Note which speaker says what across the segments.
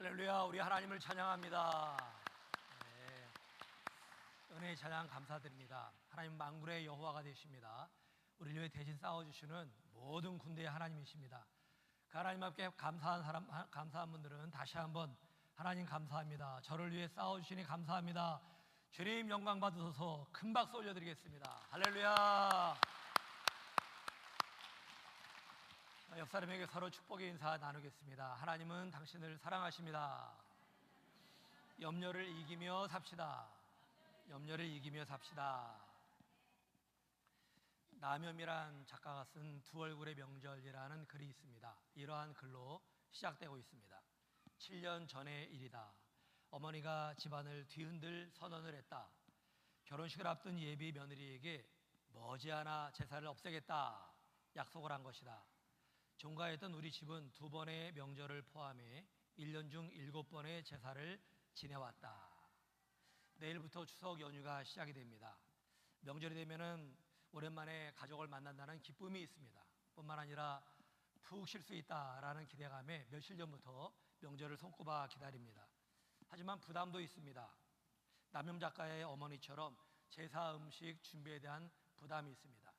Speaker 1: 할렐루야, 우리 하나님을 찬양합니다. 은혜의 찬양 감사드립니다. 하나님 만군의 여호와가 되십니다. 우리를 위해 대신 싸워주시는 모든 군대의 하나님이십니다. 그 하나님 앞에 감사한 분들은 다시 한번 하나님 감사합니다. 저를 위해 싸워주시니 감사합니다. 주님 영광 받으소서. 큰 박수 올려드리겠습니다. 할렐루야. 옆 사람에게 서로 축복의 인사 나누겠습니다. 하나님은 당신을 사랑하십니다. 염려를 이기며 삽시다. 염려를 이기며 삽시다. 남염이란 작가가 쓴 두 얼굴의 명절이라는 글이 있습니다. 이러한 글로 시작되고 있습니다. 7년 전의 일이다. 어머니가 집안을 뒤흔들 선언을 했다. 결혼식을 앞둔 예비 며느리에게 머지않아 제사를 없애겠다 약속을 한 것이다. 종가했던 우리 집은 2번의 명절을 포함해 1년 중 7번의 제사를 지내왔다. 내일부터 추석 연휴가 시작이 됩니다. 명절이 되면은 오랜만에 가족을 만난다는 기쁨이 있습니다. 뿐만 아니라 푹 쉴 수 있다라는 기대감에 며칠 전부터 명절을 손꼽아 기다립니다. 하지만 부담도 있습니다. 남염 작가의 어머니처럼 제사 음식 준비에 대한 부담이 있습니다.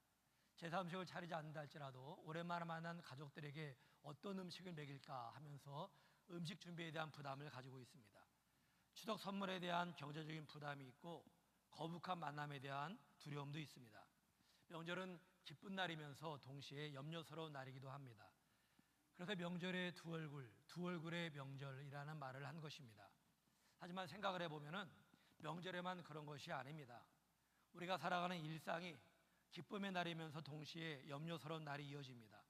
Speaker 1: 제사 음식을 차리지 않는다 할지라도 오랜만에 만난 가족들에게 어떤 음식을 먹일까 하면서 음식 준비에 대한 부담을 가지고 있습니다. 추석 선물에 대한 경제적인 부담이 있고 거북한 만남에 대한 두려움도 있습니다. 명절은 기쁜 날이면서 동시에 염려스러운 날이기도 합니다. 그래서 명절의 두 얼굴의 명절이라는 말을 한 것입니다. 하지만 생각을 해보면 명절에만 그런 것이 아닙니다. 우리가 살아가는 일상이 기쁨의 날이면서 동시에 염려스러운 날이 이어집니다.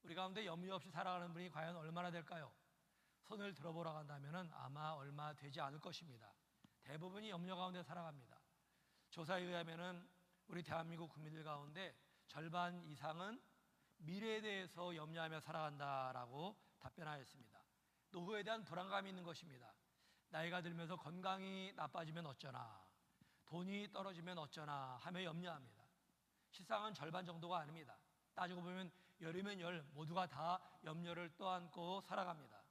Speaker 1: 우리 가운데 염려 없이 살아가는 분이 과연 얼마나 될까요? 손을 들어보라고 한다면 아마 얼마 되지 않을 것입니다. 대부분이 염려 가운데 살아갑니다. 조사에 의하면 우리 대한민국 국민들 가운데 절반 이상은 미래에 대해서 염려하며 살아간다라고 답변하였습니다. 노후에 대한 불안감이 있는 것입니다. 나이가 들면서 건강이 나빠지면 어쩌나, 돈이 떨어지면 어쩌나 하며 염려합니다. 실상은 절반 정도가 아닙니다. 따지고 보면 열이면 열 모두가 다 염려를 떠안고 살아갑니다.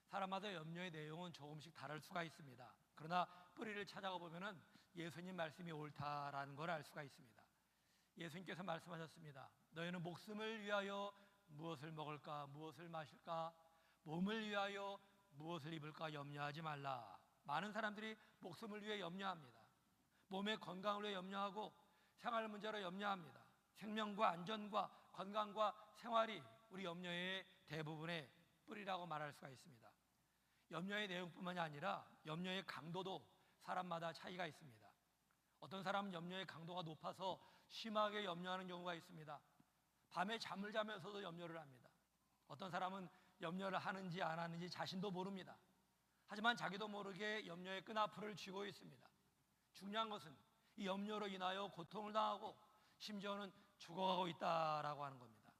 Speaker 1: 사람마다 염려의 내용은 조금씩 다를 수가 있습니다. 그러나 뿌리를 찾아가 보면 예수님 말씀이 옳다라는 걸 알 수가 있습니다. 예수님께서 말씀하셨습니다. 너희는 목숨을 위하여 무엇을 먹을까, 무엇을 마실까, 몸을 위하여 무엇을 입을까 염려하지 말라. 많은 사람들이 목숨을 위해 염려합니다. 몸의 건강을 위해 염려하고 생활 문제로 염려합니다. 생명과 안전과 건강과 생활이 우리 염려의 대부분의 뿌리라고 말할 수가 있습니다. 염려의 내용뿐만이 아니라 염려의 강도도 사람마다 차이가 있습니다. 어떤 사람은 염려의 강도가 높아서 심하게 염려하는 경우가 있습니다. 밤에 잠을 자면서도 염려를 합니다. 어떤 사람은 염려를 하는지 안 하는지 자신도 모릅니다. 하지만 자기도 모르게 염려의 끈앞을 쥐고 있습니다. 중요한 것은 이 염려로 인하여 고통을 당하고 심지어는 죽어가고 있다라고 하는 겁니다.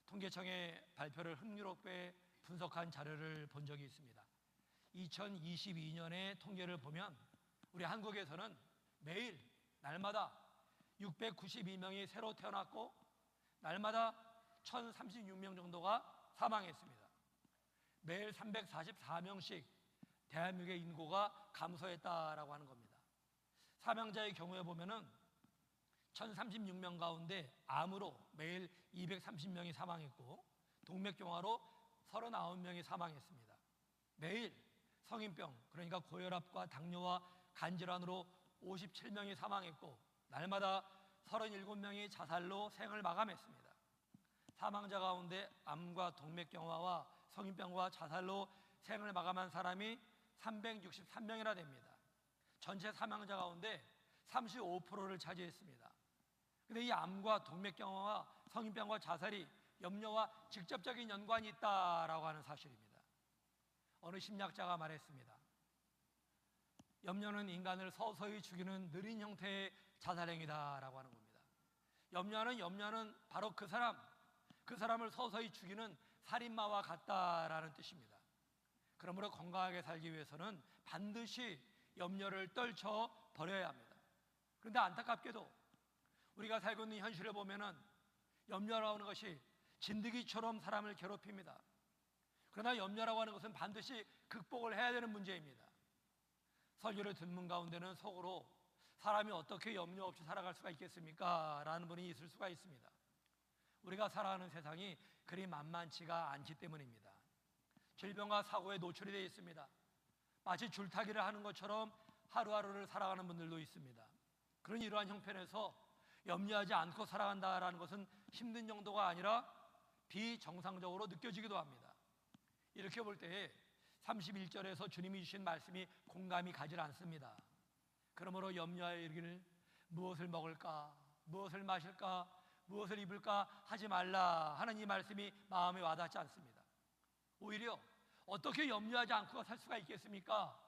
Speaker 1: 통계청의 발표를 흥미롭게 분석한 자료를 본 적이 있습니다. 2022년의 통계를 보면 우리 한국에서는 매일 날마다 692명이 새로 태어났고 날마다 1036명 정도가 사망했습니다. 매일 344명씩 대한민국의 인구가 감소했다라고 하는 겁니다. 사망자의 경우에 보면은 1036명 가운데 암으로 매일 230명이 사망했고 동맥경화로 39명이 사망했습니다. 매일 성인병, 그러니까 고혈압과 당뇨와 간질환으로 57명이 사망했고 날마다 37명이 자살로 생을 마감했습니다. 사망자 가운데 암과 동맥경화와 성인병과 자살로 생을 마감한 사람이 363명이나 됩니다. 전체 사망자 가운데 35%를 차지했습니다. 그런데 이 암과 동맥경화와 성인병과 자살이 염려와 직접적인 연관이 있다라고 하는 사실입니다. 어느 심리학자가 말했습니다. 염려는 인간을 서서히 죽이는 느린 형태의 자살행위다라고 하는 겁니다. 염려는 바로 그 사람을 서서히 죽이는 살인마와 같다라는 뜻입니다. 그러므로 건강하게 살기 위해서는 반드시 염려를 떨쳐 버려야 합니다. 그런데 안타깝게도 우리가 살고 있는 현실을 보면은 염려라는 것이 진드기처럼 사람을 괴롭힙니다. 그러나 염려라고 하는 것은 반드시 극복을 해야 되는 문제입니다. 설교를 듣는 가운데는 속으로 사람이 어떻게 염려 없이 살아갈 수가 있겠습니까? 라는 분이 있을 수가 있습니다. 우리가 살아가는 세상이 그리 만만치가 않기 때문입니다. 질병과 사고에 노출이 되어 있습니다. 마치 줄타기를 하는 것처럼 하루하루를 살아가는 분들도 있습니다. 그런 이러한 형편에서 염려하지 않고 살아간다라는 것은 힘든 정도가 아니라 비정상적으로 느껴지기도 합니다. 이렇게 볼 때 31절에서 주님이 주신 말씀이 공감이 가지 않습니다. 그러므로 염려하여 이르기를 무엇을 먹을까, 무엇을 마실까, 무엇을 입을까 하지 말라 하는 이 말씀이 마음에 와닿지 않습니다. 오히려 어떻게 염려하지 않고 살 수가 있겠습니까?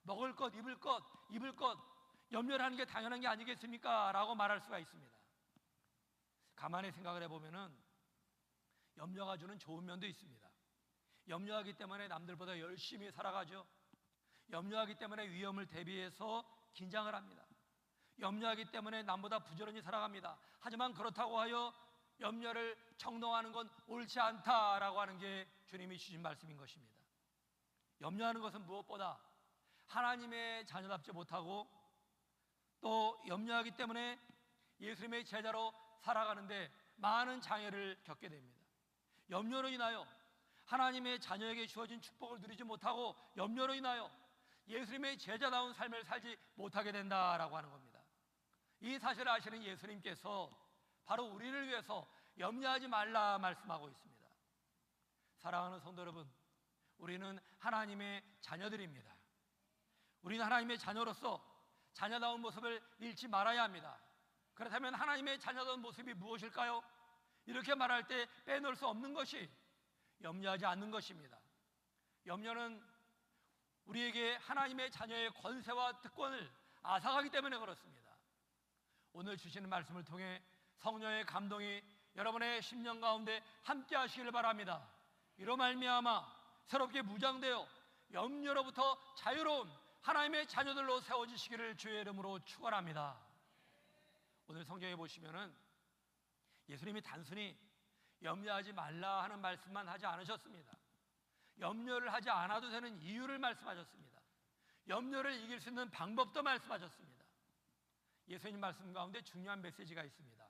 Speaker 1: 먹을 것, 입을 것 염려를 하는 게 당연한 게 아니겠습니까? 라고 말할 수가 있습니다. 가만히 생각을 해보면은 염려가 주는 좋은 면도 있습니다. 염려하기 때문에 남들보다 열심히 살아가죠. 염려하기 때문에 위험을 대비해서 긴장을 합니다. 염려하기 때문에 남보다 부지런히 살아갑니다. 하지만 그렇다고 하여 염려를 청동하는 건 옳지 않다라고 하는 게 주님이 주신 말씀인 것입니다. 염려하는 것은 무엇보다 하나님의 자녀답지 못하고 또 염려하기 때문에 예수님의 제자로 살아가는데 많은 장애를 겪게 됩니다. 염려로 인하여 하나님의 자녀에게 주어진 축복을 누리지 못하고 염려로 인하여 예수님의 제자다운 삶을 살지 못하게 된다라고 하는 겁니다. 이 사실을 아시는 예수님께서 바로 우리를 위해서 염려하지 말라 말씀하고 있습니다. 사랑하는 성도 여러분, 우리는 하나님의 자녀들입니다. 우리는 하나님의 자녀로서 자녀다운 모습을 잃지 말아야 합니다. 그렇다면 하나님의 자녀다운 모습이 무엇일까요? 이렇게 말할 때 빼놓을 수 없는 것이 염려하지 않는 것입니다. 염려는 우리에게 하나님의 자녀의 권세와 특권을 앗아가기 때문에 그렇습니다. 오늘 주시는 말씀을 통해 성령의 감동이 여러분의 심령 가운데 함께 하시기를 바랍니다. 이로 말미암아 새롭게 무장되어 염려로부터 자유로운 하나님의 자녀들로 세워지시기를 주의 이름으로 축원합니다. 오늘 성경에 보시면은 예수님이 단순히 염려하지 말라 하는 말씀만 하지 않으셨습니다. 염려를 하지 않아도 되는 이유를 말씀하셨습니다. 염려를 이길 수 있는 방법도 말씀하셨습니다. 예수님 말씀 가운데 중요한 메시지가 있습니다.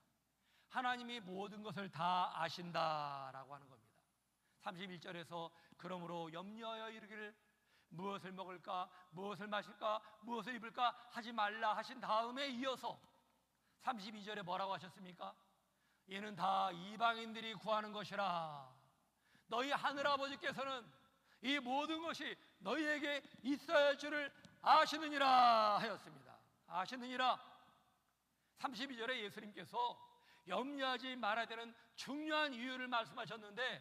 Speaker 1: 하나님이 모든 것을 다 아신다라고 하는 겁니다. 31절에서 그러므로 염려하여 이르기를 무엇을 먹을까, 무엇을 마실까, 무엇을 입을까 하지 말라 하신 다음에 이어서 32절에 뭐라고 하셨습니까? 이는 다 이방인들이 구하는 것이라. 너희 하늘아버지께서는 이 모든 것이 너희에게 있어야 할 줄을 아시느니라 하였습니다. 아시느니라. 32절에 예수님께서 염려하지 말아야 되는 중요한 이유를 말씀하셨는데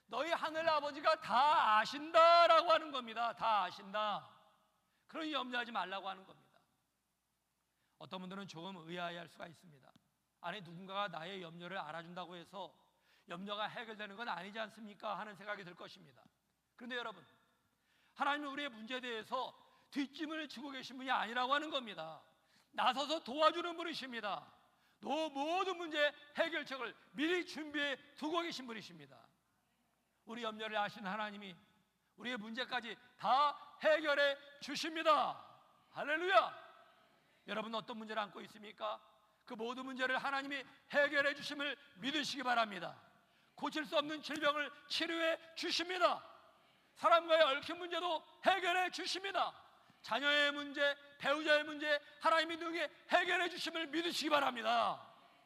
Speaker 1: 너희 하늘아버지가 다 아신다라고 하는 겁니다. 다 아신다. 그러니 염려하지 말라고 하는 겁니다. 어떤 분들은 조금 의아해할 수가 있습니다. 아니 누군가가 나의 염려를 알아준다고 해서 염려가 해결되는 건 아니지 않습니까? 하는 생각이 들 것입니다. 그런데 여러분, 하나님은 우리의 문제에 대해서 뒷짐을 지고 계신 분이 아니라고 하는 겁니다. 나서서 도와주는 분이십니다. 모든 문제 해결책을 미리 준비해 두고 계신 분이십니다. 우리 염려를 아시는 하나님이 우리의 문제까지 다 해결해 주십니다. 할렐루야. 여러분 어떤 문제를 안고 있습니까? 그 모든 문제를 하나님이 해결해 주심을 믿으시기 바랍니다. 고칠 수 없는 질병을 치료해 주십니다. 사람과의 얽힌 문제도 해결해 주십니다. 자녀의 문제, 배우자의 문제 하나님이 능히 해결해 주심을 믿으시기 바랍니다.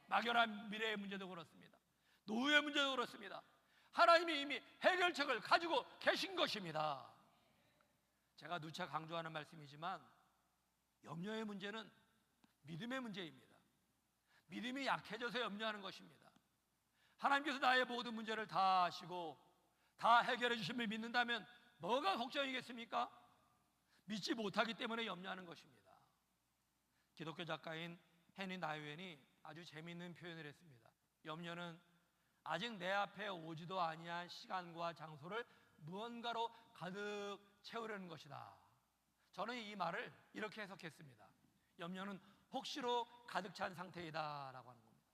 Speaker 1: 막연한 미래의 문제도 그렇습니다. 노후의 문제도 그렇습니다. 하나님이 이미 해결책을 가지고 계신 것입니다. 제가 누차 강조하는 말씀이지만 염려의 문제는 믿음의 문제입니다. 믿음이 약해져서 염려하는 것입니다. 하나님께서 나의 모든 문제를 다 아시고 다 해결해 주심을 믿는다면 뭐가 걱정이겠습니까? 믿지 못하기 때문에 염려하는 것입니다. 기독교 작가인 헤니 나이웬이 아주 재미있는 표현을 했습니다. 염려는 아직 내 앞에 오지도 아니한 시간과 장소를 무언가로 가득 채우려는 것이다. 저는 이 말을 이렇게 해석했습니다. 염려는 혹시로 가득 찬 상태이다 라고 하는 겁니다.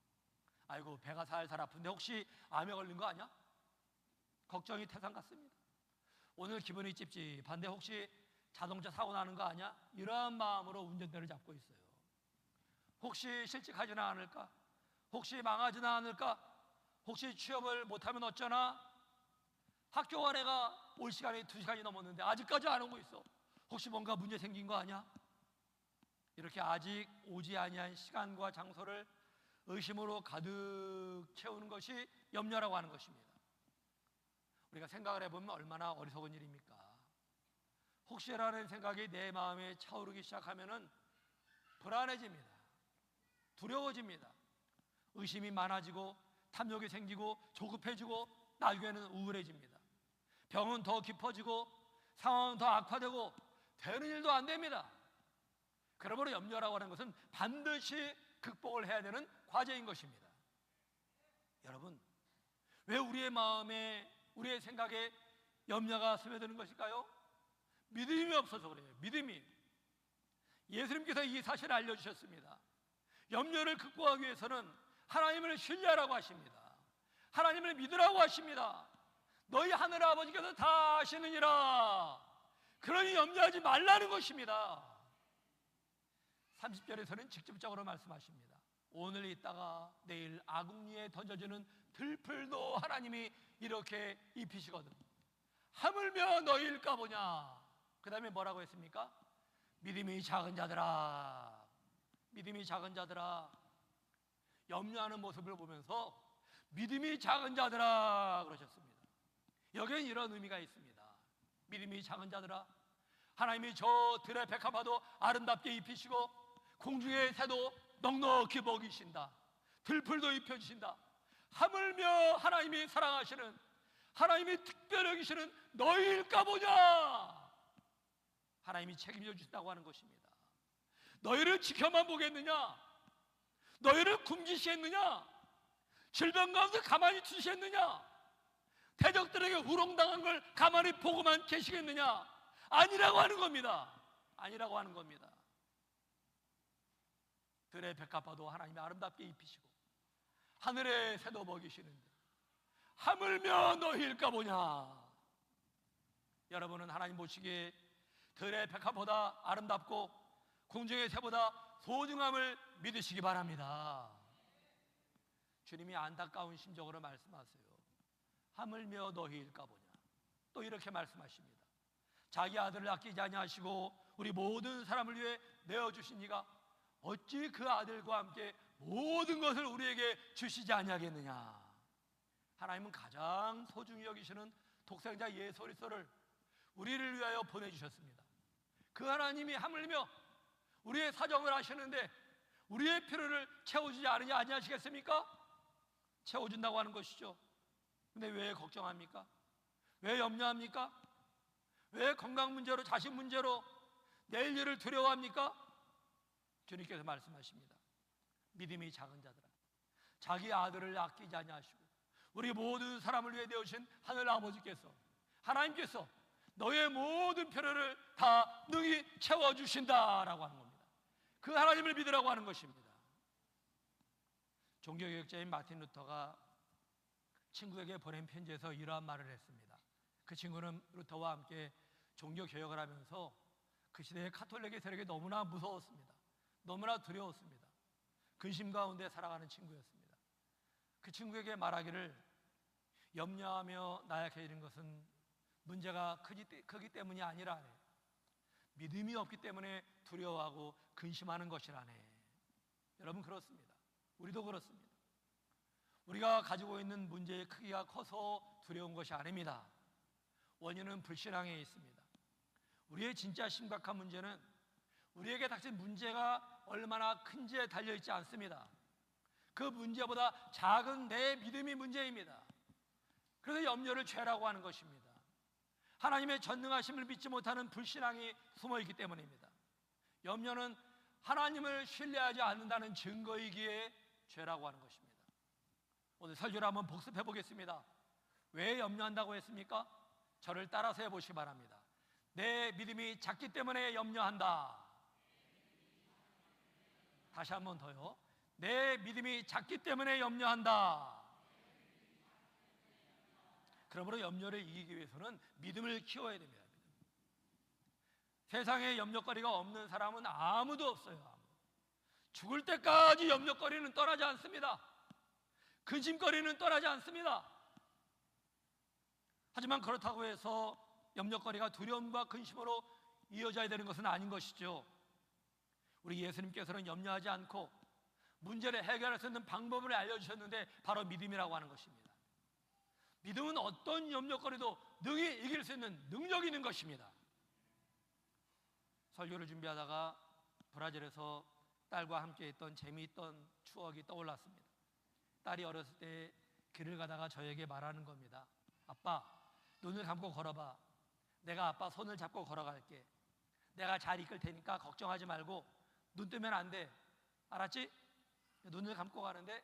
Speaker 1: 아이고 배가 살살 아픈데 혹시 암에 걸린 거 아니야? 걱정이 태산 같습니다. 오늘 기분이 찝찝한데 혹시 자동차 사고 나는 거 아니야? 이러한 마음으로 운전대를 잡고 있어요. 혹시 실직하지는 않을까? 혹시 망하지는 않을까? 혹시 취업을 못하면 어쩌나? 학교 안에가 올 시간이 2시간이 넘었는데 아직까지 안 오고 있어. 혹시 뭔가 문제 생긴 거 아니야? 이렇게 아직 오지 아니한 시간과 장소를 의심으로 가득 채우는 것이 염려라고 하는 것입니다. 우리가 생각을 해보면 얼마나 어리석은 일입니까? 혹시라는 생각이 내 마음에 차오르기 시작하면은 불안해집니다. 두려워집니다. 의심이 많아지고 탐욕이 생기고 조급해지고 나중에는 우울해집니다. 병은 더 깊어지고 상황은 더 악화되고 되는 일도 안 됩니다. 그러므로 염려라고 하는 것은 반드시 극복을 해야 되는 과제인 것입니다. 여러분, 왜 우리의 마음에 우리의 생각에 염려가 스며드는 것일까요? 믿음이 없어서 그래요. 믿음이. 예수님께서 이 사실을 알려주셨습니다. 염려를 극복하기 위해서는 하나님을 신뢰하라고 하십니다. 하나님을 믿으라고 하십니다. 너희 하늘 아버지께서 다 아시느니라. 그러니 염려하지 말라는 것입니다. 30절에서는 직접적으로 말씀하십니다. 오늘 있다가 내일 아궁이에 던져지는 들풀도 하나님이 이렇게 입히시거든. 하물며 너희일까 보냐. 그 다음에 뭐라고 했습니까? 믿음이 작은 자들아, 믿음이 작은 자들아. 염려하는 모습을 보면서 믿음이 작은 자들아 그러셨습니다. 여기엔 이런 의미가 있습니다. 믿음이 작은 자들아, 하나님이 저 들의 백합화도 아름답게 입히시고 공중의 새도 넉넉히 먹이신다. 들풀도 입혀주신다. 하물며 하나님이 사랑하시는, 하나님이 특별히 여기시는 너희일까 보냐. 하나님이 책임져 주신다고 하는 것입니다. 너희를 지켜만 보겠느냐? 너희를 굶기시겠느냐? 질병 가운데 가만히 두시겠느냐? 대적들에게 우롱당한 걸 가만히 보고만 계시겠느냐? 아니라고 하는 겁니다. 아니라고 하는 겁니다. 들의 백합화도 하나님이 아름답게 입히시고 하늘의 새도 먹이시는데 하물며 너희일까 보냐. 여러분은 하나님 보시기에 들의 백합보다 아름답고 공중의 새보다 소중함을 믿으시기 바랍니다. 주님이 안타까운 심정으로 말씀하세요. 하물며 너희일까 보냐. 또 이렇게 말씀하십니다. 자기 아들을 아끼지 아니하시고 우리 모든 사람을 위해 내어주신 이가 어찌 그 아들과 함께 모든 것을 우리에게 주시지 아니하겠느냐. 하나님은 가장 소중히 여기시는 독생자 예수 그리스도를 우리를 위하여 보내주셨습니다. 그 하나님이 하물며 우리의 사정을 아시는데 우리의 필요를 채워주지 않으냐 아니하시겠습니까? 채워준다고 하는 것이죠. 근데 왜 걱정합니까? 왜 염려합니까? 왜 건강 문제로, 자식 문제로 내일 일을 두려워합니까? 주님께서 말씀하십니다. 믿음이 작은 자들아, 자기 아들을 아끼지 아니하시고 우리 모든 사람을 위해 되어주신 하늘 아버지께서, 하나님께서 너의 모든 필요를 다 능히 채워주신다라고 하는 겁니다. 그 하나님을 믿으라고 하는 것입니다. 종교개혁자인 마틴 루터가 친구에게 보낸 편지에서 이러한 말을 했습니다. 그 친구는 루터와 함께 종교개혁을 하면서 그 시대의 카톨릭의 세력이 너무나 무서웠습니다. 너무나 두려웠습니다. 근심 가운데 살아가는 친구였습니다. 그 친구에게 말하기를 염려하며 나약해지는 것은 문제가 크기 때문이 아니라네. 믿음이 없기 때문에 두려워하고 근심하는 것이라네. 여러분 그렇습니다. 우리도 그렇습니다. 우리가 가지고 있는 문제의 크기가 커서 두려운 것이 아닙니다. 원인은 불신앙에 있습니다. 우리의 진짜 심각한 문제는 우리에게 닥친 문제가 얼마나 큰지에 달려있지 않습니다. 그 문제보다 작은 내 믿음이 문제입니다. 그래서 염려를 죄라고 하는 것입니다. 하나님의 전능하심을 믿지 못하는 불신앙이 숨어있기 때문입니다. 염려는 하나님을 신뢰하지 않는다는 증거이기에 죄라고 하는 것입니다. 오늘 설교를 한번 복습해 보겠습니다. 왜 염려한다고 했습니까? 저를 따라서 해보시기 바랍니다. 내 믿음이 작기 때문에 염려한다. 다시 한번 더요. 내 믿음이 작기 때문에 염려한다. 그러므로 염려를 이기기 위해서는 믿음을 키워야 됩니다. 세상에 염려거리가 없는 사람은 아무도 없어요. 죽을 때까지 염려거리는 떠나지 않습니다. 근심거리는 떠나지 않습니다. 하지만 그렇다고 해서 염려거리가 두려움과 근심으로 이어져야 되는 것은 아닌 것이죠. 우리 예수님께서는 염려하지 않고 문제를 해결할 수 있는 방법을 알려주셨는데 바로 믿음이라고 하는 것입니다. 믿음은 어떤 염려거리도 능히 이길 수 있는 능력이 있는 것입니다. 설교를 준비하다가 브라질에서 딸과 함께 있던 재미있던 추억이 떠올랐습니다. 딸이 어렸을 때 길을 가다가 저에게 말하는 겁니다. 아빠, 눈을 감고 걸어봐. 내가 아빠 손을 잡고 걸어갈게. 내가 잘 이끌 테니까 걱정하지 말고 눈 뜨면 안 돼. 알았지? 눈을 감고 가는데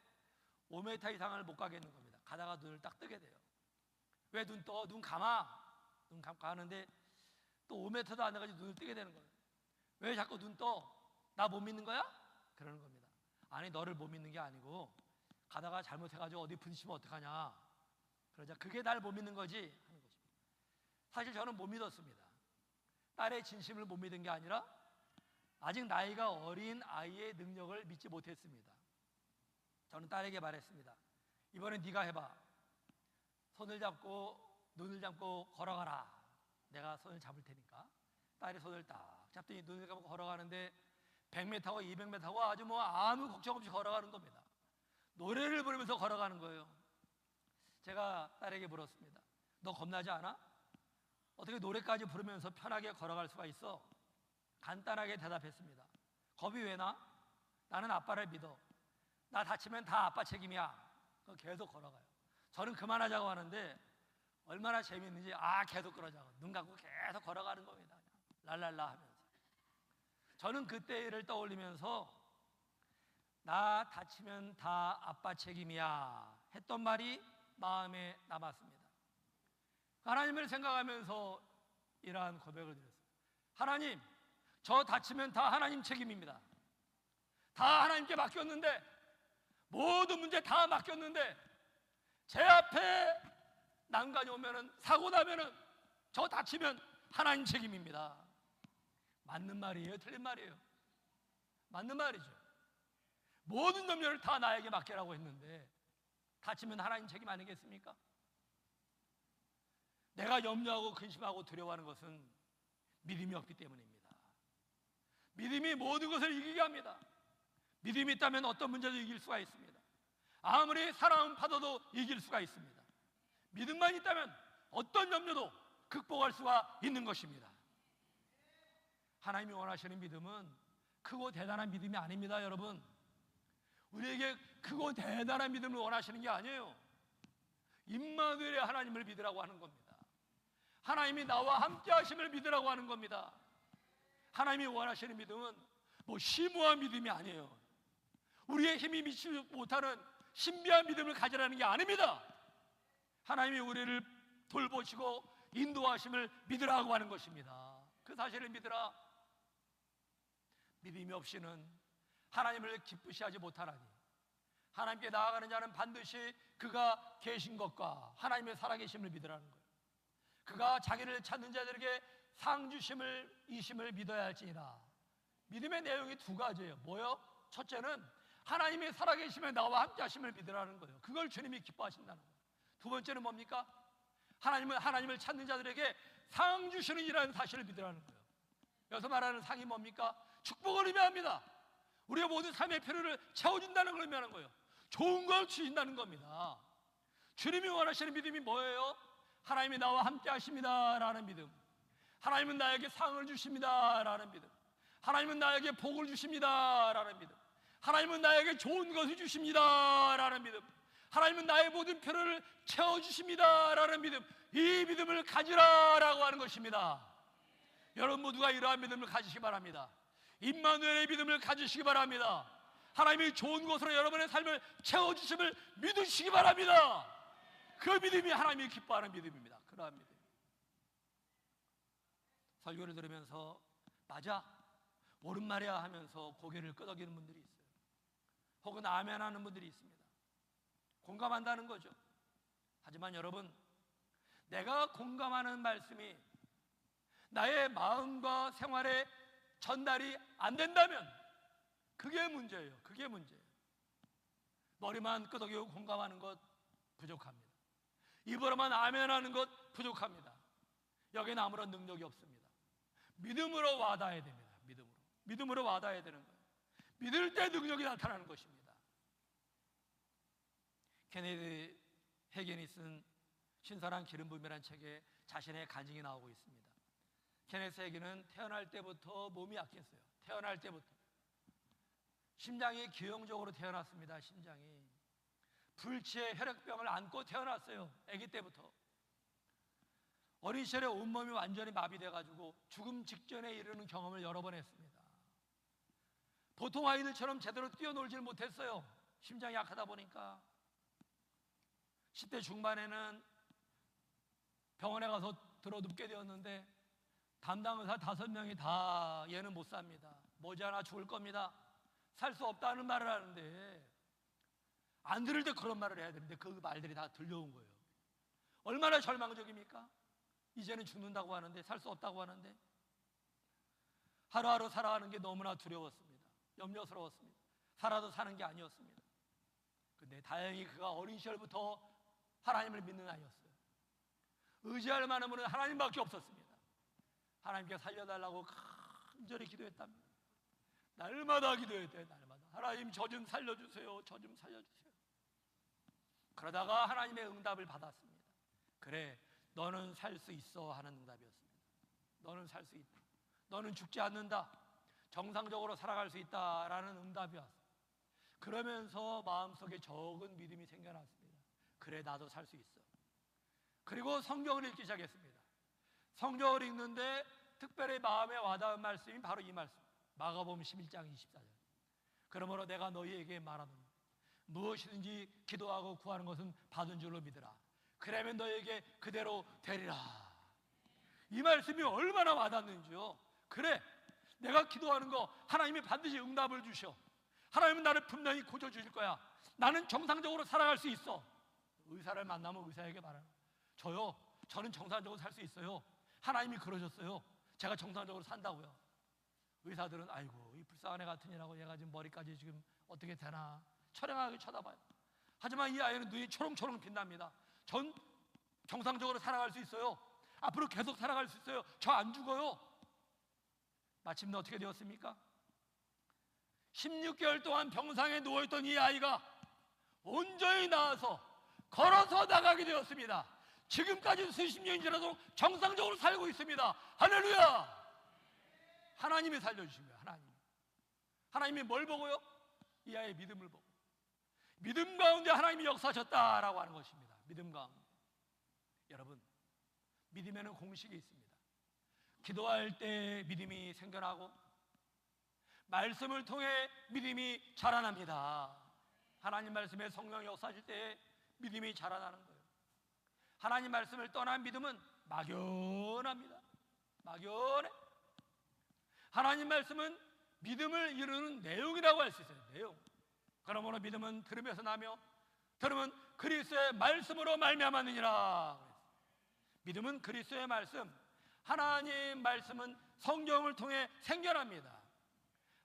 Speaker 1: 5m 이상을 못 가겠는 겁니다. 가다가 눈을 딱 뜨게 돼요. 왜 눈 떠? 눈 감아. 눈 감고 가는데 또 5m도 안 돼가지고 눈을 뜨게 되는 거예요. 왜 자꾸 눈 떠? 나 못 믿는 거야? 그러는 겁니다. 아니, 너를 못 믿는 게 아니고 가다가 잘못해가지고 어디 부딪히면 어떡하냐. 그러자 그게 날 못 믿는 거지 하는 거죠. 사실 저는 못 믿었습니다. 딸의 진심을 못 믿은 게 아니라 아직 나이가 어린 아이의 능력을 믿지 못했습니다. 저는 딸에게 말했습니다. 이번엔 네가 해봐. 손을 잡고 눈을 감고 걸어가라. 내가 손을 잡을 테니까. 딸이 손을 딱 잡더니 눈을 감고 걸어가는데 100m고 200m고 아주 뭐 아무 걱정 없이 걸어가는 겁니다. 노래를 부르면서 걸어가는 거예요. 제가 딸에게 물었습니다. 너 겁나지 않아? 어떻게 노래까지 부르면서 편하게 걸어갈 수가 있어? 간단하게 대답했습니다. 겁이 왜 나? 나는 아빠를 믿어. 나 다치면 다 아빠 책임이야. 계속 걸어가요. 저는 그만하자고 하는데 얼마나 재밌는지 계속 그러자고 눈 감고 계속 걸어가는 겁니다. 랄랄라 하면서. 저는 그때를 떠올리면서 나 다치면 다 아빠 책임이야 했던 말이 마음에 남았습니다. 하나님을 생각하면서 이러한 고백을 드렸어요. 하나님, 저 다치면 다 하나님 책임입니다. 다 하나님께 맡겼는데, 모든 문제 다 맡겼는데 제 앞에 난간이 오면은, 사고 나면은, 저 다치면 하나님 책임입니다. 맞는 말이에요? 틀린 말이에요? 맞는 말이죠. 모든 염려를 다 나에게 맡기라고 했는데 다치면 하나님 책임 아니겠습니까? 내가 염려하고 근심하고 두려워하는 것은 믿음이 없기 때문입니다. 믿음이 모든 것을 이기게 합니다. 믿음이 있다면 어떤 문제도 이길 수가 있습니다. 아무리 사랑은 파도도 이길 수가 있습니다. 믿음만 있다면 어떤 염려도 극복할 수가 있는 것입니다. 하나님이 원하시는 믿음은 크고 대단한 믿음이 아닙니다. 여러분, 우리에게 크고 대단한 믿음을 원하시는 게 아니에요. 임마누엘의 하나님을 믿으라고 하는 겁니다. 하나님이 나와 함께 하심을 믿으라고 하는 겁니다. 하나님이 원하시는 믿음은 뭐 심오한 믿음이 아니에요. 우리의 힘이 미치지 못하는 신비한 믿음을 가지라는 게 아닙니다. 하나님이 우리를 돌보시고 인도하심을 믿으라고 하는 것입니다. 그 사실을 믿으라. 믿음이 없이는 하나님을 기쁘시 하지 못하나니 하나님께 나아가는 자는 반드시 그가 계신 것과 하나님의 살아계심을 믿으라는 거예요. 그가 자기를 찾는 자들에게 상 주심을 이심을 믿어야 할지니라. 믿음의 내용이 두 가지예요. 뭐요? 첫째는 하나님의 살아계심에 나와 함께 하심을 믿으라는 거예요. 그걸 주님이 기뻐하신다는 거예요. 두 번째는 뭡니까? 하나님을 찾는 자들에게 상 주시는 이라는 사실을 믿으라는 거예요. 여기서 말하는 상이 뭡니까? 축복을 의미합니다. 우리의 모든 삶의 필요를 채워준다는 걸 의미하는 거예요. 좋은 걸 주신다는 겁니다. 주님이 원하시는 믿음이 뭐예요? 하나님이 나와 함께 하십니다 라는 믿음. 하나님은 나에게 상을 주십니다 라는 믿음. 하나님은 나에게 복을 주십니다 라는 믿음. 하나님은 나에게 좋은 것을 주십니다 라는 믿음. 하나님은 나의 모든 필요를 채워주십니다 라는 믿음. 이 믿음을 가지라라고 하는 것입니다. 여러분 모두가 이러한 믿음을 가지시기 바랍니다. 임마누엘의 믿음을 가지시기 바랍니다. 하나님이 좋은 것으로 여러분의 삶을 채워주심을 믿으시기 바랍니다. 그 믿음이 하나님이 기뻐하는 믿음입니다. 그러한 믿음. 설교를 들으면서 맞아, 옳은 말이야 하면서 고개를 끄덕이는 분들이 있어요. 혹은 아멘 하는 분들이 있습니다. 공감한다는 거죠. 하지만 여러분, 내가 공감하는 말씀이 나의 마음과 생활에 전달이 안 된다면 그게 문제예요. 그게 문제예요. 머리만 끄덕이고 공감하는 것 부족합니다. 입으로만 아멘하는 것 부족합니다. 여기는 아무런 능력이 없습니다. 믿음으로 와닿아야 됩니다. 믿음으로 와닿아야 되는 거예요. 믿을 때 능력이 나타나는 것입니다. 케네디 해겐이 쓴 신선한 기름 부음이라는 책에 자신의 간증이 나오고 있습니다. 케네디 해겐은 태어날 때부터 몸이 약했어요. 태어날 때부터 심장이 기형적으로 태어났습니다. 심장이 불치의 혈액병을 안고 태어났어요. 아기 때부터. 어린 시절에 온몸이 완전히 마비돼가지고 죽음 직전에 이르는 경험을 여러 번 했습니다. 보통 아이들처럼 제대로 뛰어놀질 못했어요. 심장이 약하다 보니까. 10대 중반에는 병원에 가서 들어 눕게 되었는데 담당 의사 5명이 다 얘는 못 삽니다. 머지않아 죽을 겁니다. 살 수 없다는 말을 하는데 안 들을 때 그런 말을 해야 되는데 그 말들이 다 들려온 거예요. 얼마나 절망적입니까? 이제는 죽는다고 하는데, 살 수 없다고 하는데 하루하루 살아가는 게 너무나 두려웠습니다. 염려스러웠습니다. 살아도 사는 게 아니었습니다. 근데 다행히 그가 어린 시절부터 하나님을 믿는 아이였어요. 의지할 만한 분은 하나님밖에 없었습니다. 하나님께 살려달라고 간절히 기도했답니다. 날마다 기도했대요. 날마다 하나님 저 좀 살려주세요. 저 좀 살려주세요. 그러다가 하나님의 응답을 받았습니다. 그래, 너는 살 수 있어 하는 응답이었습니다. 너는 살 수 있다. 너는 죽지 않는다. 정상적으로 살아갈 수 있다라는 응답이 왔어요. 그러면서 마음속에 적은 믿음이 생겨났습니다. 그래, 나도 살 수 있어. 그리고 성경을 읽기 시작했습니다. 성경을 읽는데 특별히 마음에 와닿은 말씀이 바로 이 말씀, 마가복음 11장 24절. 그러므로 내가 너희에게 말하노니 무엇이든지 기도하고 구하는 것은 받은 줄로 믿으라. 그러면 너희에게 그대로 되리라. 이 말씀이 얼마나 와닿는지요. 그래, 내가 기도하는 거 하나님이 반드시 응답을 주셔. 하나님은 나를 분명히 고쳐주실 거야. 나는 정상적으로 살아갈 수 있어. 의사를 만나면 의사에게 말하는 거예요. 저는 정상적으로 살 수 있어요. 하나님이 그러셨어요. 제가 정상적으로 산다고요. 의사들은 아이고 이 불쌍한 애 같으니라고 얘가 지금 머리까지 지금 어떻게 되나 처량하게 쳐다봐요. 하지만 이 아이는 눈이 초롱초롱 빛납니다. 전 정상적으로 살아갈 수 있어요. 앞으로 계속 살아갈 수 있어요. 저 안 죽어요. 마침내 어떻게 되었습니까? 16개월 동안 병상에 누워있던 이 아이가 온전히 나아서 걸어서 나가게 되었습니다. 지금까지 수십 년이 지나도 정상적으로 살고 있습니다. 할렐루야! 하나님이 살려주신 거예요. 하나님이 뭘 보고요? 이 아이의 믿음을 보고, 믿음 가운데 하나님이 역사하셨다라고 하는 것입니다. 믿음 가운데. 여러분, 믿음에는 공식이 있습니다. 기도할 때 믿음이 생겨나고 말씀을 통해 믿음이 자라납니다. 하나님 말씀에 성령이 역사하실 때 믿음이 자라나는 거예요. 하나님 말씀을 떠난 믿음은 막연합니다. 막연해. 하나님 말씀은 믿음을 이루는 내용이라고 할 수 있어요. 내용. 그러므로 믿음은 들음에서 나며 들음은 그리스도의 말씀으로 말미암았느니라. 믿음은 그리스도의 말씀, 하나님 말씀은 성경을 통해 생겨납니다.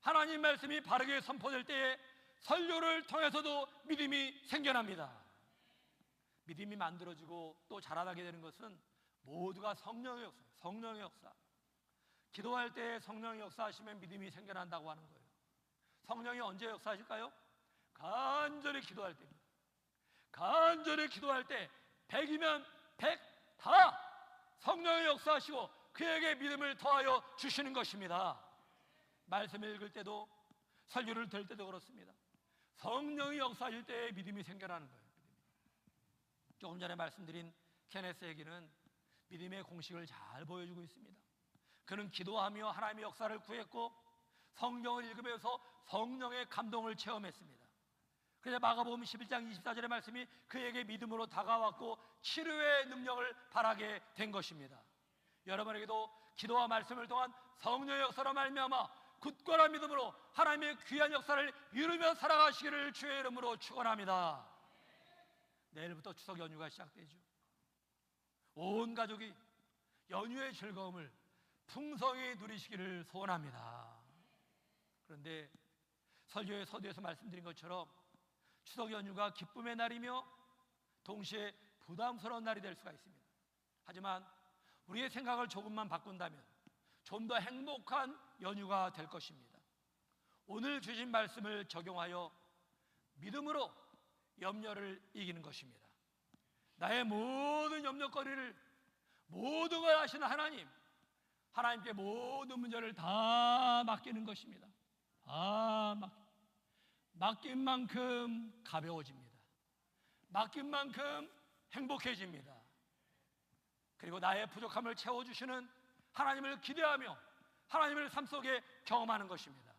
Speaker 1: 하나님 말씀이 바르게 선포될 때에 설교를 통해서도 믿음이 생겨납니다. 믿음이 만들어지고 또 자라나게 되는 것은 모두가 성령의 역사예요. 성령의 역사. 기도할 때 성령의 역사하시면 믿음이 생겨난다고 하는 거예요. 성령이 언제 역사하실까요? 간절히 기도할 때입니다. 간절히 기도할 때 100이면 100 다 성령의 역사하시고 그에게 믿음을 더하여 주시는 것입니다. 말씀을 읽을 때도 설교를 들 때도 그렇습니다. 성령이 역사하실 때 믿음이 생겨나는 거예요. 조금 전에 말씀드린 케네스 얘기는 믿음의 공식을 잘 보여주고 있습니다. 그는 기도하며 하나님의 역사를 구했고 성경을 읽으면서 성령의 감동을 체험했습니다. 그래서 마가복음 11장 24절의 말씀이 그에게 믿음으로 다가왔고 치료의 능력을 발하게 된 것입니다. 여러분에게도 기도와 말씀을 통한 성령의 역사로 말미암아 굳건한 믿음으로 하나님의 귀한 역사를 이루며 살아가시기를 주의 이름으로 축원합니다. 내일부터 추석 연휴가 시작되죠. 온 가족이 연휴의 즐거움을 풍성히 누리시기를 소원합니다. 그런데 설교의 서두에서 말씀드린 것처럼 추석 연휴가 기쁨의 날이며 동시에 부담스러운 날이 될 수가 있습니다. 하지만 우리의 생각을 조금만 바꾼다면 좀 더 행복한 연휴가 될 것입니다. 오늘 주신 말씀을 적용하여 믿음으로 염려를 이기는 것입니다. 나의 모든 염려거리를 모든 걸 아시는 하나님께 모든 문제를 다 맡기는 것입니다. 맡긴 만큼 가벼워집니다. 맡긴 만큼 행복해집니다. 그리고 나의 부족함을 채워주시는 하나님을 기대하며 하나님을 삶 속에 경험하는 것입니다.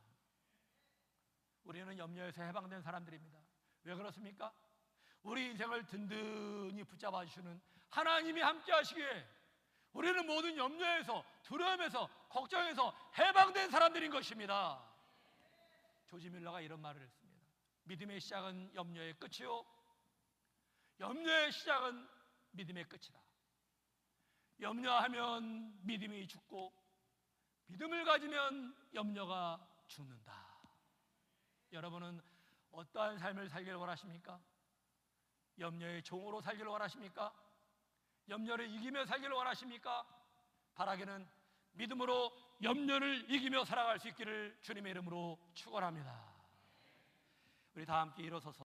Speaker 1: 우리는 염려에서 해방된 사람들입니다. 왜 그렇습니까? 우리 인생을 든든히 붙잡아 주시는 하나님이 함께 하시기에 우리는 모든 염려에서, 두려움에서, 걱정에서 해방된 사람들인 것입니다. 조지 밀러가 이런 말을 했습니다. 믿음의 시작은 염려의 끝이요, 염려의 시작은 믿음의 끝이다. 염려하면 믿음이 죽고 믿음을 가지면 염려가 죽는다. 여러분은 어떠한 삶을 살기를 원하십니까? 염려의 종으로 살기를 원하십니까? 염려를 이기며 살기를 원하십니까? 바라기는 믿음으로 염려를 이기며 살아갈 수 있기를 주님의 이름으로 축원합니다. 우리 다 함께 일어서서